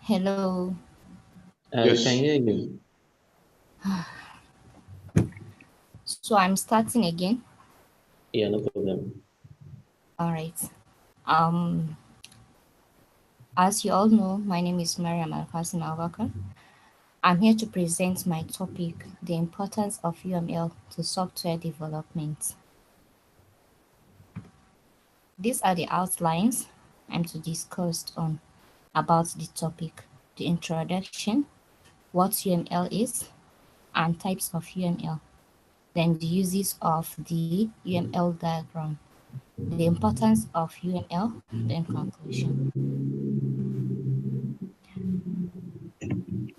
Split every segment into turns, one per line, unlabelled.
Hello.
We can
Yes.
hear you.
So I'm starting again.
Yeah, no problem.
All right. Um, as you all know, my name is Mariam Al-Qasim Al-Bakr. I'm here to present my topic, the importance of UML to software development. These are the outlines I'm to discuss on about the topic, the introduction, what UML is, and types of UML, then the uses of the UML diagram, the importance of UML, then conclusion.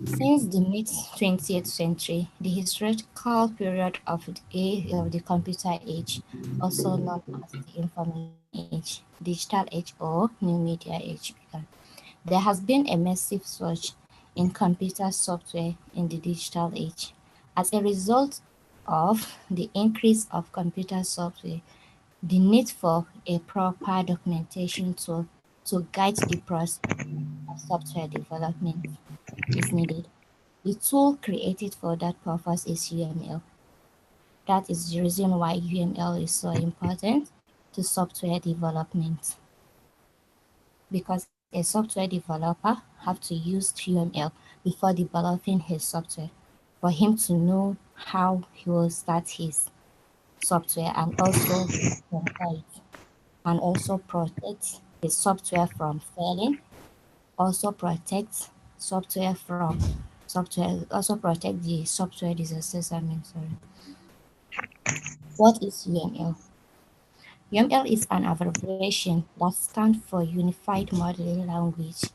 Since the mid-20th century, the historical period of the computer age, also known as the information age, digital age, or new media age, began. There has been a massive surge in computer software in the digital age. As a result of the increase of computer software, the need for a proper documentation tool to guide the process of software development is needed. The tool created for that purpose is UML. That is the reason why UML is so important to software development, because a software developer have to use UML before developing his software for him to know how he will start his software and also verify it, and also protect his software from failing, also protect software from software also protect the software disasters. Sorry. What is UML? UML is an abbreviation that stands for Unified Modeling Language.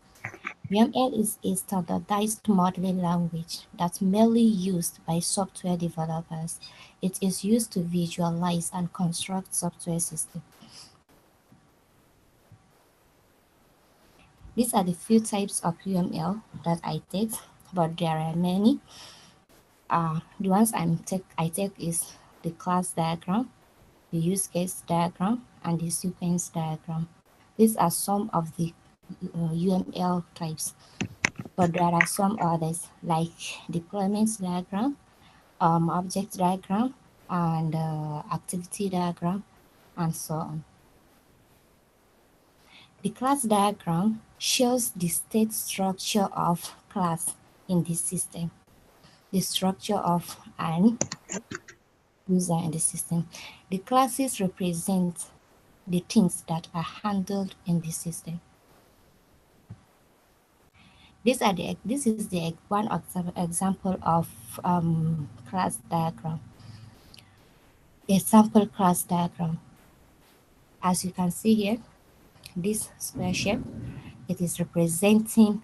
UML is a standardized modeling language that's mainly used by software developers. It is used to visualize and construct software systems. These are the few types of UML that I take, but there are many. The ones I take is the class diagram, the use case diagram, and the sequence diagram. These are some of the UML types, but there are some others like deployment diagram, object diagram, and activity diagram, and so on. The class diagram shows the state structure of class in the system, the structure of an user in the system. The classes represent the things that are handled in the system. This is the one example of class diagram. A sample class diagram. As you can see here, this square shape, it is representing,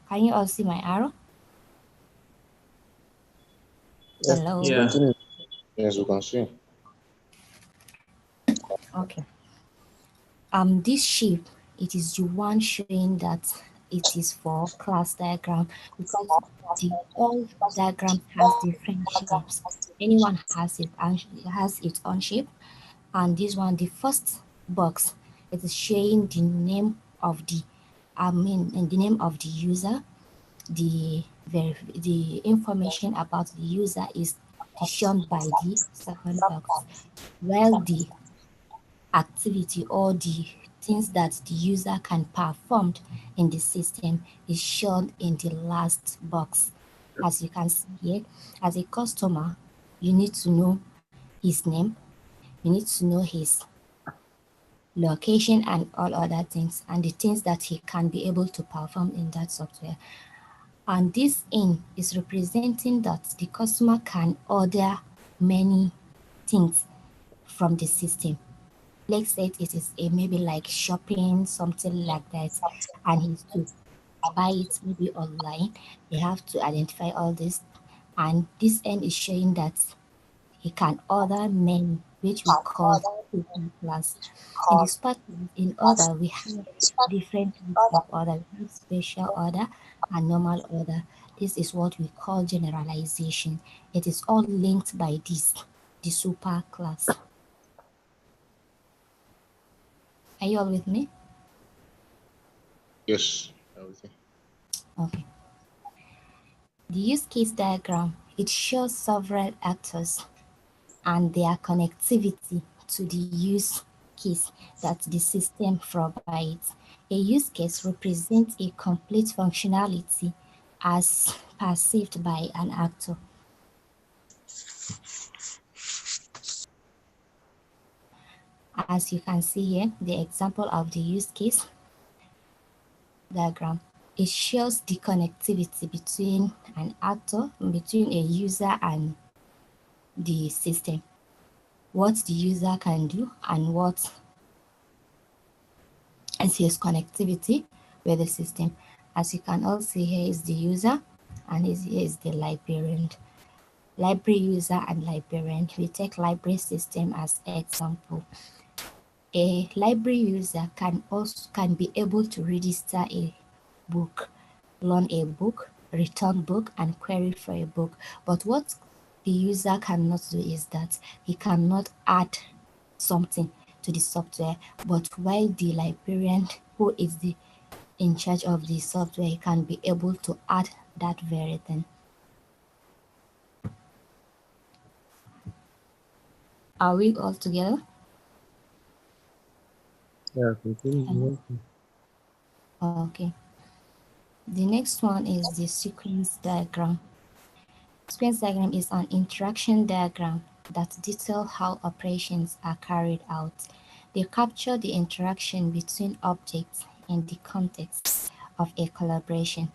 can you all see my arrow?
Yes,
Hello.
it's
Yeah.
pointing. Yes, we can see.
Okay. This shape, it is the one showing that it is for class diagram, because the all diagrams has different shapes. Anyone has its own shape, and this one, the first box, it is showing the name of the and the name of the user. The information about the user is shown by the second box, while the activity or the things that the user can perform in the system is shown in the last box. As you can see here, as a customer, you need to know his name, you need to know his location and all other things, and the things that he can be able to perform in that software. And this in is representing that the customer can order many things from the system. Let's say it is a maybe like shopping, something like that, and he's to buy it maybe online. They have to identify all this, and this end is showing that he can order many, which we call super class. In this part, in order, we have different types of order. We have special order and normal order. This is what we call generalization. It is all linked by this, the super class. Are you all with me?
Yes, everything.
Okay. The use case diagram, it shows several actors and their connectivity to the use case that the system provides. A use case represents a complete functionality as perceived by an actor. As you can see here, the example of the use case diagram, it shows the connectivity between an actor, between a user and the system, what the user can do and what is his connectivity with the system. As you can all see, here is the user and here is the librarian. Library user and librarian. We take library system as example. A library user can be able to register a book, loan a book, return book, and query for a book. But what the user cannot do is that he cannot add something to the software. But while the librarian, who is the in charge of the software, can be able to add that very thing. Are we all together?
Yeah, continue.
Hello? Okay. The next one is the sequence diagram. Sequence diagram is an interaction diagram that detail how operations are carried out. They capture the interaction between objects in the context of a collaboration.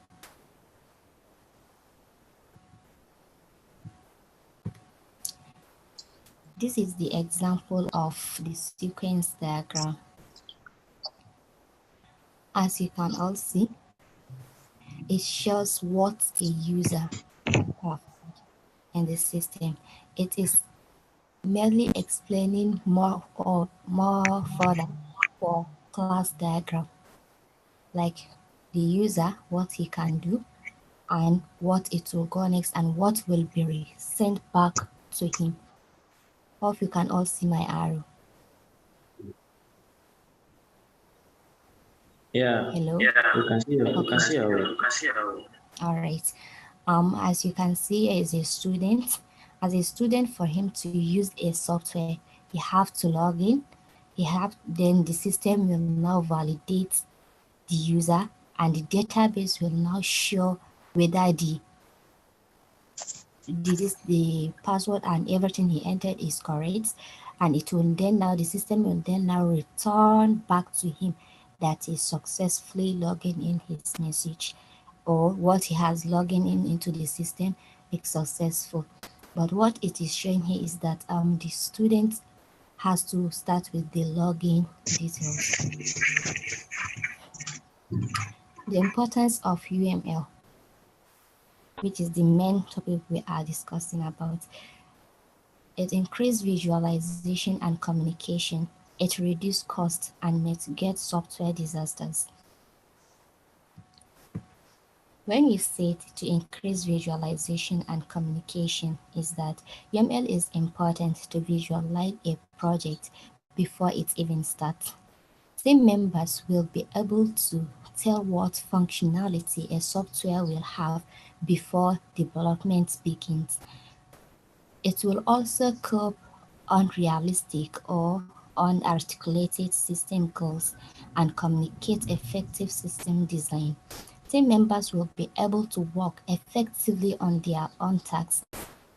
This is the example of the sequence diagram. As you can all see, it shows what a user can have in the system. It is merely explaining more further for class diagram, like the user, what he can do, and what it will go next, and what will be sent back to him. Hope you can all see my arrow.
Yeah,
Hello?
you can
Okay.
see our
All right. As you can see, as a student, for him to use a software, he have to log in. Then the system will now validate the user, and the database will now show whether the password and everything he entered is correct, and it will then now the system will then now return back to him that he successfully logging in his message, or what he has logging in into the system is successful. But what it is showing here is that the student has to start with the login details. The importance of UML, which is the main topic we are discussing about. It increased visualization and communication. It reduced cost and mitigate software disasters. When we say to increase visualization and communication is that YAML is important to visualize a project before it even starts. Team members will be able to tell what functionality a software will have before development begins. It will also cope unrealistic or unarticulated system goals and communicate effective system design. Team members will be able to work effectively on their own tasks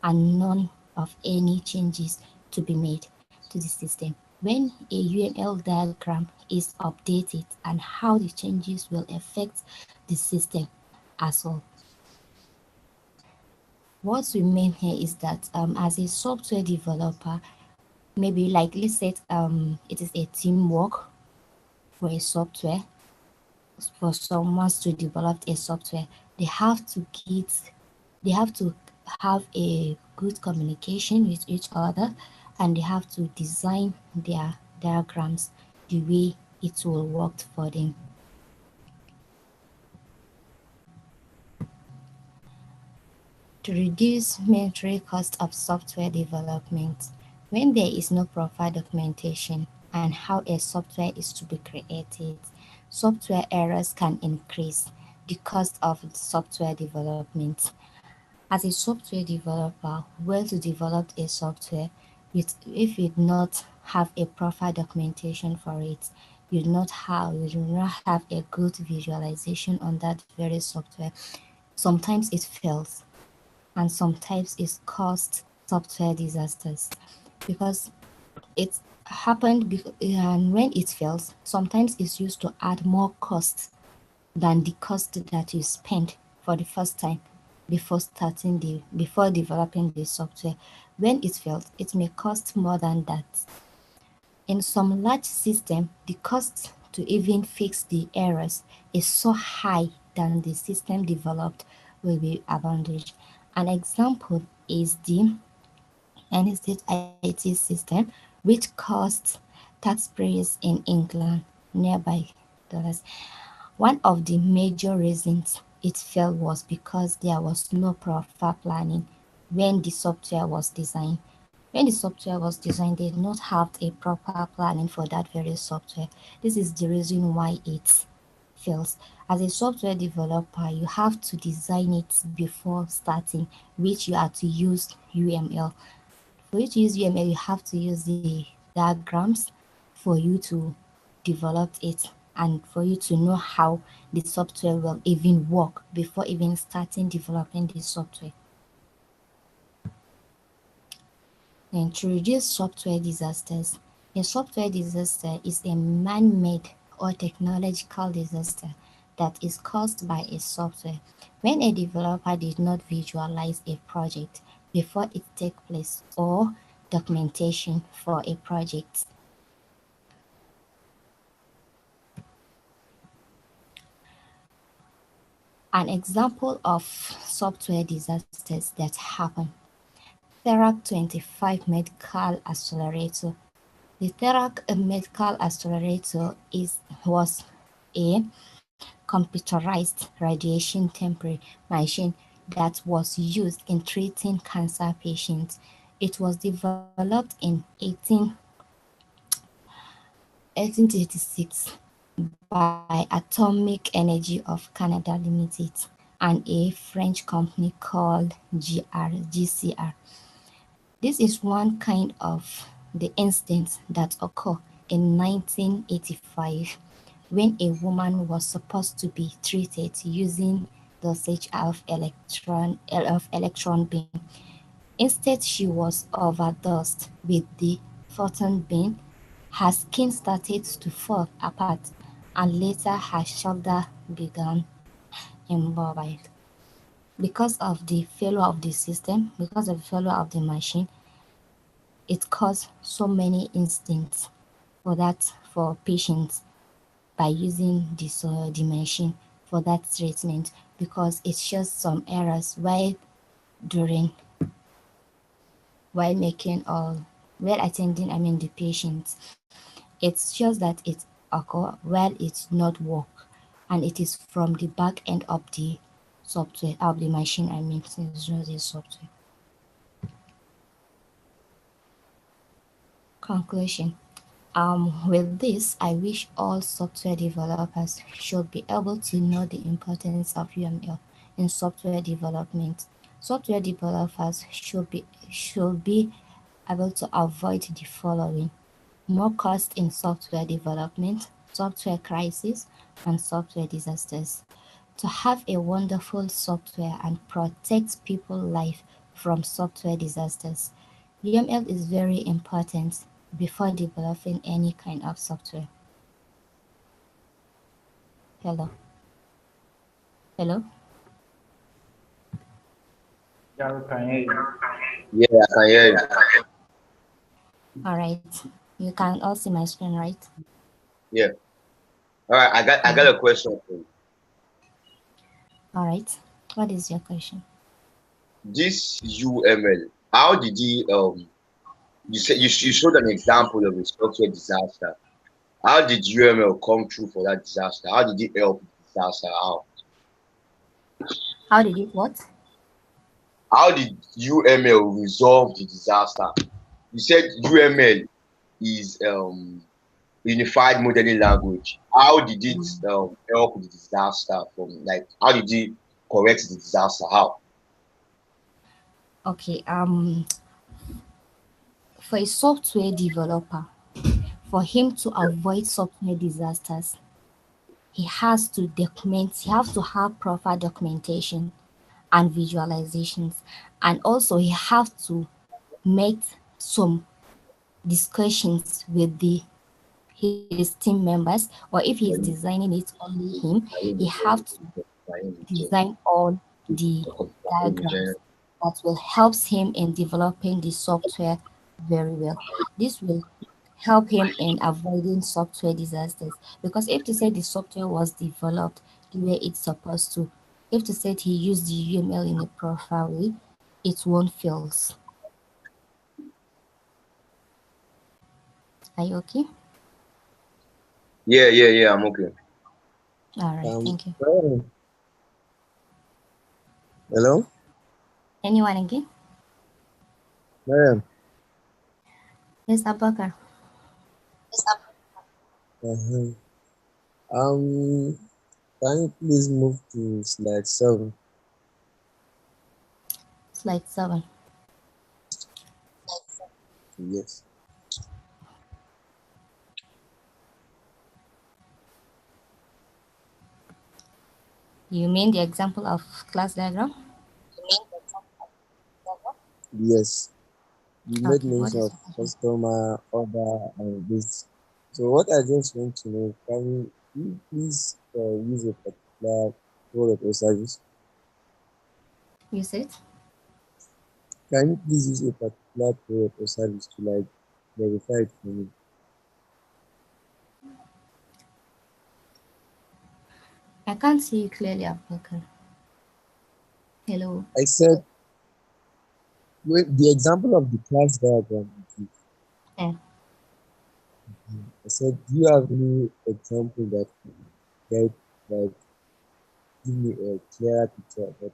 and none of any changes to be made to the system. When a UML diagram is updated and how the changes will affect the system as well. What we mean here is that as a software developer, maybe like let's say it is a teamwork for a software, for someone to develop a software, they have to have a good communication with each other, and they have to design their diagrams the way it will work for them. To reduce monetary cost of software development, when there is no proper documentation and how a software is to be created, software errors can increase. the cost of software development. As a software developer, where to develop a software, if you do not have a proper documentation for it, you do not have a good visualization on that very software, sometimes it fails and sometimes it causes software disasters because it and when it fails, sometimes it's used to add more cost than the cost that you spent for the first time before developing the software. When it fails, it may cost more than that. In some large system, the cost to even fix the errors is so high than the system developed will be abandoned. An example is the any state IT system, which costs taxpayers in England nearby dollars. One of the major reasons it failed was because there was no proper planning when the software was designed. When the software was designed, they did not have a proper planning for that very software. This is the reason why it fails. As a software developer, you have to design it before starting, which you are to use UML. For you to use UML, you have to use the diagrams for you to develop it and for you to know how the software will even work before even starting developing the software. And to reduce software disasters, a software disaster is a man made or technological disaster that is caused by a software when a developer did not visualize a project before it takes place or documentation for a project. An example of software disasters that happen. Therac 25 Medical Accelerator. The Therac Medical Accelerator was a computerized radiation therapy machine that was used in treating cancer patients. It was developed in 1836 by Atomic Energy of Canada Limited and a French company called GCR. This is one kind of the instance that occurred in 1985 when a woman was supposed to be treated using dosage of electron beam. Instead, she was overdosed with the photon beam. Her skin started to fall apart, and later her shoulder began immobile. Because of the failure of the system, because of the failure of the machine, it caused so many incidents for patients by using the machine for that treatment because it shows some errors during while making or while attending the patients. It shows that it occur while it's not work and it is from the back end of the software of the machine. It's not the software. Conclusion. With this, I wish all software developers should be able to know the importance of UML in software development. Software developers should be able to avoid the following: more cost in software development, software crisis, and software disasters. To have a wonderful software and protect people's life from software disasters, UML is very important before developing any kind of software. Hello, hello.
Yeah, we can hear you.
Yeah, I can hear you.
All right, you can all see my screen, right?
Yeah. All right, I got a question for you.
All right. What is your question?
This UML, how did he you said you showed an example of a software disaster. How did UML come through for that disaster? How did it help the disaster out?
How did it what?
How did UML resolve the disaster? You said UML is unified modeling language. How did it help the disaster from like how did it correct the disaster? How?
Okay, for a software developer, for him to avoid software disasters, he has to document, he has to have proper documentation and visualizations, and also he has to make some discussions with the his team members, or if he's designing it only him, he have to design all the diagrams that will helps him in developing the software very well. This will help him in avoiding software disasters, because if to say the software was developed the way it's supposed to, if to say he used the UML in a proper way, it won't fail. Are you okay?
Yeah, I'm okay.
All right, thank you.
Brian, hello,
Anyone again?
Brian.
Yes, Abakar.
Uh-huh. Um, can you please move to slide 7?
Slide 7.
Yes.
You mean the example of class diagram?
Yes. You made
Okay, what
mention
is
of
your question?
customer order and this. So what I just want to know, can you please use a particular product or service?
You said?
Can you please use a particular product or service to like verify it for me?
I can't see you clearly, Abakar. Hello.
I said the example of the class diagram you give.
Eh,
I said, do you have any example that can like give me a clearer picture of it?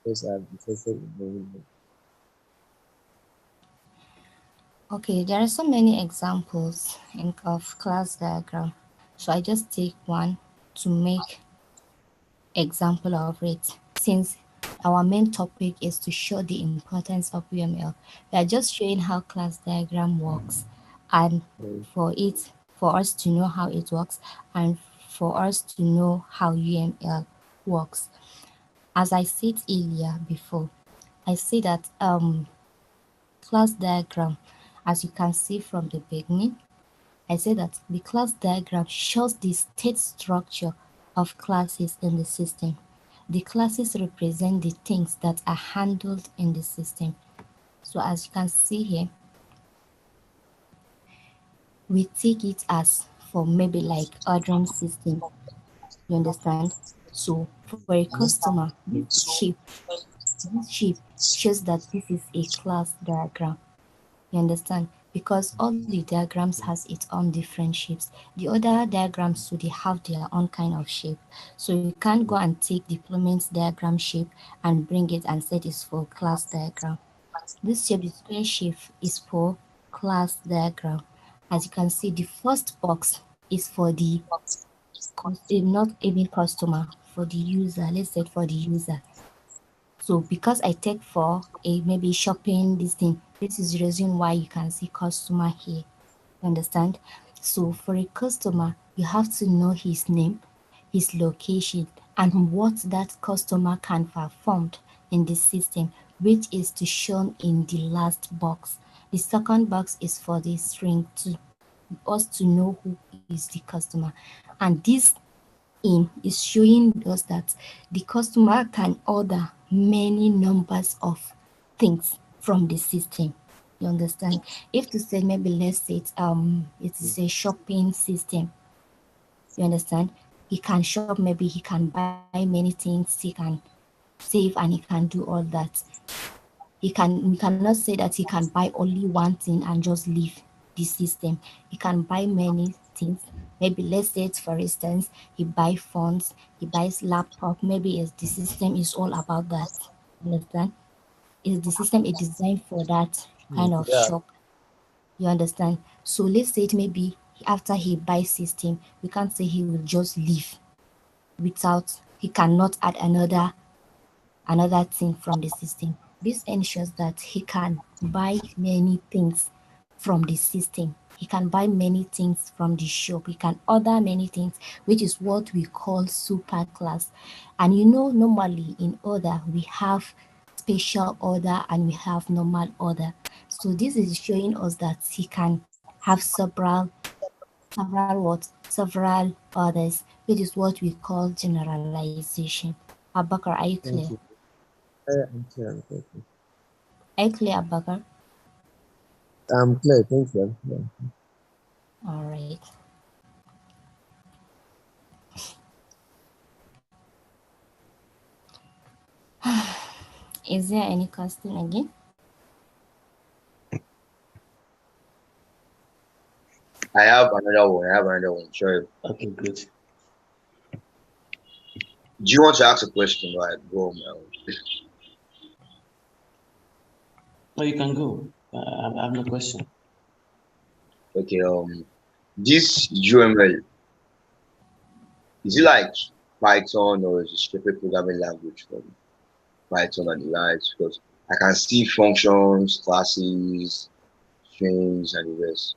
Because I'm interested in knowing more.
okay, there are so many examples of class diagram. So I just take one to make example of it. Since our main topic is to show the importance of UML, we are just showing how class diagram works, and
Uh,
for it, for us to know how it works, and for us to know how UML works. As I said earlier before, I say that class diagram, as you can see from the beginning, I say that the class diagram shows the state structure of classes in the system. The classes represent the things that are handled in the system. So as you can see here, we take it as for maybe like ordering system. You understand? So for a customer, this shape shows that this is a class diagram. You understand? Because all the diagrams has its own different shapes. The other diagrams too, they have their own kind of shape. So you can't go and take deployment diagram shape and bring it and say it's for class diagram. This shape, the square shape, is for class diagram. As you can see, the first box is for the not even customer, for the user. Let's say for the user. So because I take for a maybe shopping this thing, this is the reason why you can see customer here. You understand? So for a customer, you have to know his name, his location, and what that customer can perform in the system, which is to shown in the last box. The second box is for the string to us to know who is the customer. And this is showing us that the customer can order many numbers of things from the system. You understand? If to say maybe let's say it is a shopping system, you understand? He can shop, maybe he can buy many things, he can save and he can do all that. We cannot say that he can buy only one thing and just leave the system. He can buy many things. Maybe let's say it for instance, he buy phones, he buys laptop. Maybe the system is all about that. Understand? Is the system a design for that kind of
yeah.
shop? You understand? So let's say it maybe after he buys system, we can't say he will just leave without, he cannot add another thing from the system. This ensures that he can buy many things from the system. He can buy many things from the shop. He can order many things, which is what we call super class. And normally in order we have special order and we have normal order. So this is showing us that he can have several orders, which is what we call generalization. Abakar, are you clear?
Thank you. I'm clear. I'm clear.
Are you clear, Abakar?
I'm clear. Thank you. I'm clear.
All right. Is there any question again?
I have another one. I have another one. Sure.
Okay, good.
Do you want to ask a question? Right, go on now.
Oh, you can go. I have no question.
Okay, this UML, is it like Python or is it separate programming language from Python and the likes? Because I can see functions, classes, strings, and the rest.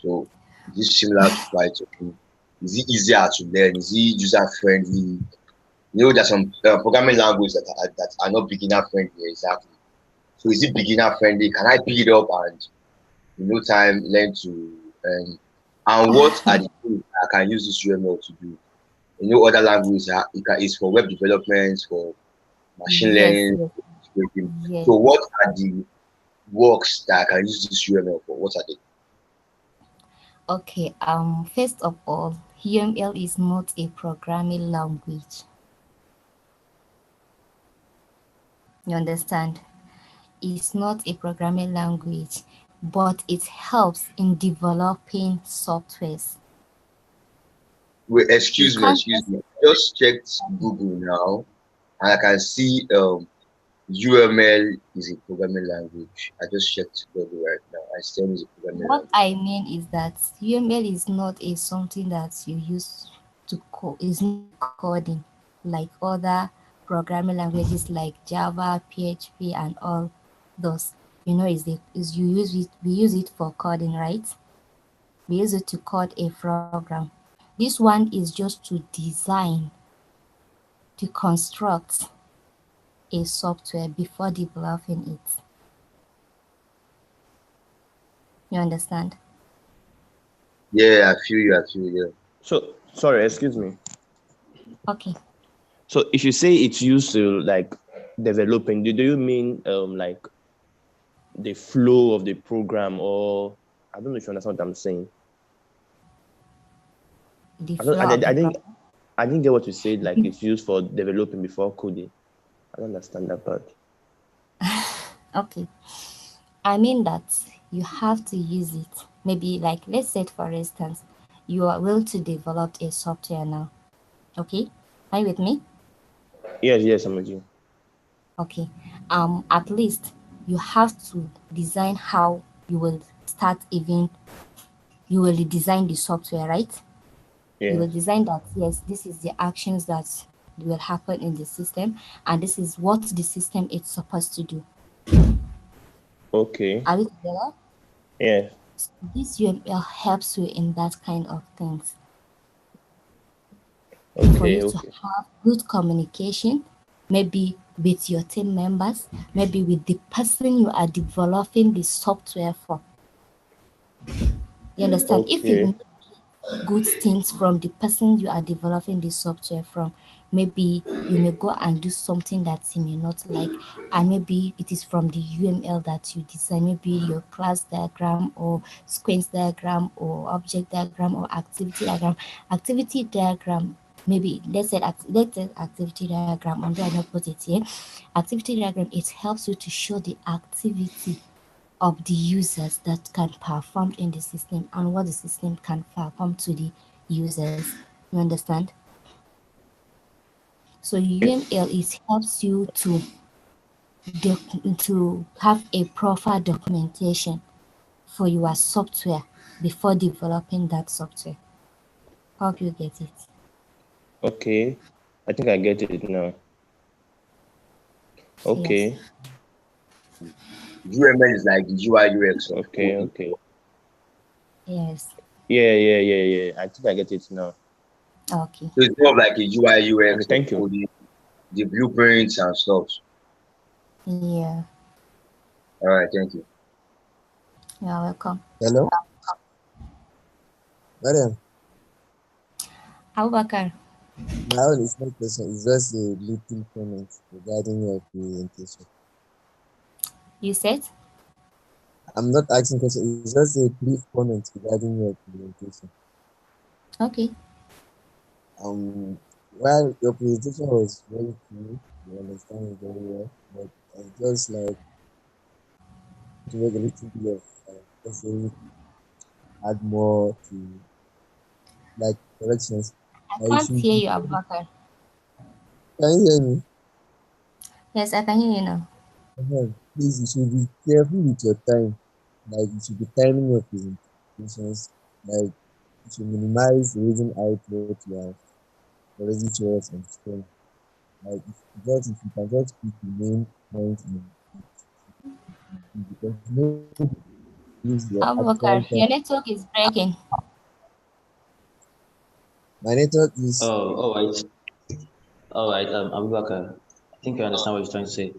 So is it similar to Python? Is it easier to learn? Is it user friendly? There's some programming languages that are not beginner friendly exactly. So is it beginner friendly? Can I pick it up and in no time learn to and what are the things I can use this UML to do? Other languages is for web development, for machine
Yes,
learning,
yes,
scraping.
yes.
So what are the works that I can use this UML for? What are they?
Okay, first of all, UML is not a programming language. You understand? It's not a programming language, but it helps in developing softwares.
Wait,
You can't
excuse
just
me. I just checked Google now and I can see UML is a programming language. I just checked Google right now. I still is a programming
What
language.
I mean is that UML is not a something that you use to code. It's not a coding like other programming languages like Java, PHP, and all those. Is you use it. We use it for coding, right? We use it to code a program. This one is just to design, to construct a software before developing it. You understand?
Yeah, I feel you. I feel you.
So sorry, excuse me.
Okay.
So if you say it's used to like developing, do you mean like the flow of the program, or I don't know if you understand what I'm saying.
The
I don't.
flow of the program.
I didn't get what you said. Like it's used for developing before coding. I don't understand that part.
Okay. I mean that you have to use it. Maybe like let's say for instance, you are will to develop a software now. Okay? Are you with me?
Yes, yes, I'm with you.
Okay. At least you have to design how you will start even you will design the software, right? You will
Yes.
design that yes, this is the actions that will happen in the system and this is what the system is supposed to do.
Okay.
Are we together?
Yes.
So this UML helps you in that kind of things. For
Okay.
you to
Okay.
have good communication, maybe with your team members, maybe with the person you are developing the software for. You understand? If
Okay.
you good things from the person you are developing the software from. Maybe you may go and do something that you may not like, and maybe it is from the UML that you design, maybe your class diagram or sequence diagram or object diagram or activity diagram. Activity diagram, maybe let's say activity diagram, although I not put it here. Activity diagram, it helps you to show the activity of the users that can perform in the system and what the system can perform to the users. You understand? So UML
Yes.
is helps you to have a proper documentation for your software. before developing that software. Hope you get it.
Okay. I think I get it now.
Yes.
Okay.
UML is like the UI UX of
Okay.
coding.
Okay.
Yes.
Yeah. I think I get it now.
Okay.
So it's more of like a UI
Okay,
UX of
thank you.
coding, the blueprints and stuff.
Yeah.
All right, thank you.
You're welcome.
Hello, Mariam.
Abubakar,
My own is not question. It's just a little comment regarding your presentation.
you said?
I'm not asking question. It's just a brief comment regarding your presentation.
Okay.
While your presentation was very cool, you understand it very well, but I just like to make a little bit of let's say add more to like corrections.
I
I
can't
should
hear
be,
you, Abubakar.
can you hear me?
Yes, I can hear you now.
Please, you should be careful with your time. Like you should be timing your presentations. Like you should minimize reading out what you have already told on screen. Like if you can just pick the main point in because nobody use your actual
Abubakar,
time.
your network is breaking.
My network is
Oh, all right. Abubakar, I think I understand what you're trying to say.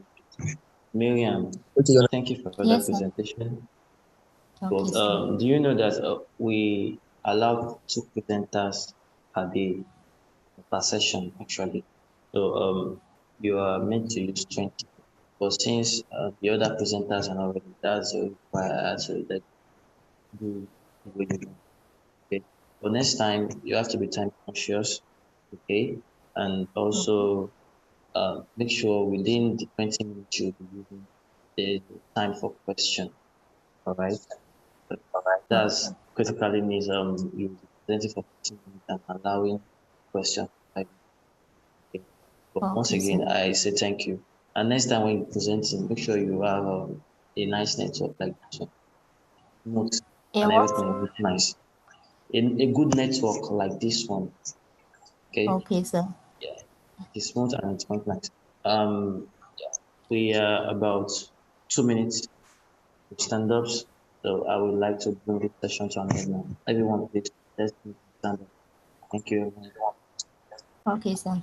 Miriam,
okay. You're
thank you for that
Yes, sir.
presentation. But
Okay, sir.
do you know that we allow two presenters per day per session actually? So you are meant to use 20. But since the other presenters are not ready, that's why I had to like do the way you do. Okay. But next time you have to be time conscious, okay, and also make sure within the 20 minutes you'll be using the time for question. All right. But
Okay.
that's critically means you will be presenting for 15 minutes and allowing questions. Right? Okay. But once
Okay, sir.
again, I say thank you. And next time when you're presenting, make sure you have a nice network like this one. Notes
A
and
what?
everything will look nice. A good network like this one. Okay.
Okay, sir.
Yeah. It's smooth and it's quite nice. Um, we are about 2 minutes to stand-ups. So I would like to bring this session to an end now. Everyone, please, let's stand up. Thank you, everyone.
Okay, sir.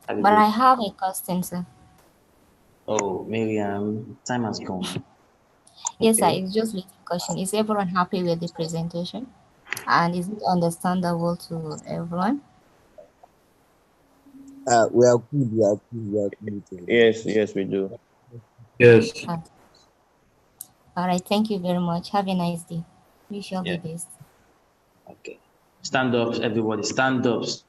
Have a
But I
good.
have a question, sir.
Oh, Miriam, time has gone.
Yes, sir.
Okay.
It's just little question. Is everyone happy with the presentation? And is it understandable to everyone?
we are cool. We are cool with everything.
Yes, we do.
Yes.
Ah, all right. Thank you very much. Have a nice day. Wish you all the
Yeah.
best.
Okay. Stand ups, everybody. Stand ups.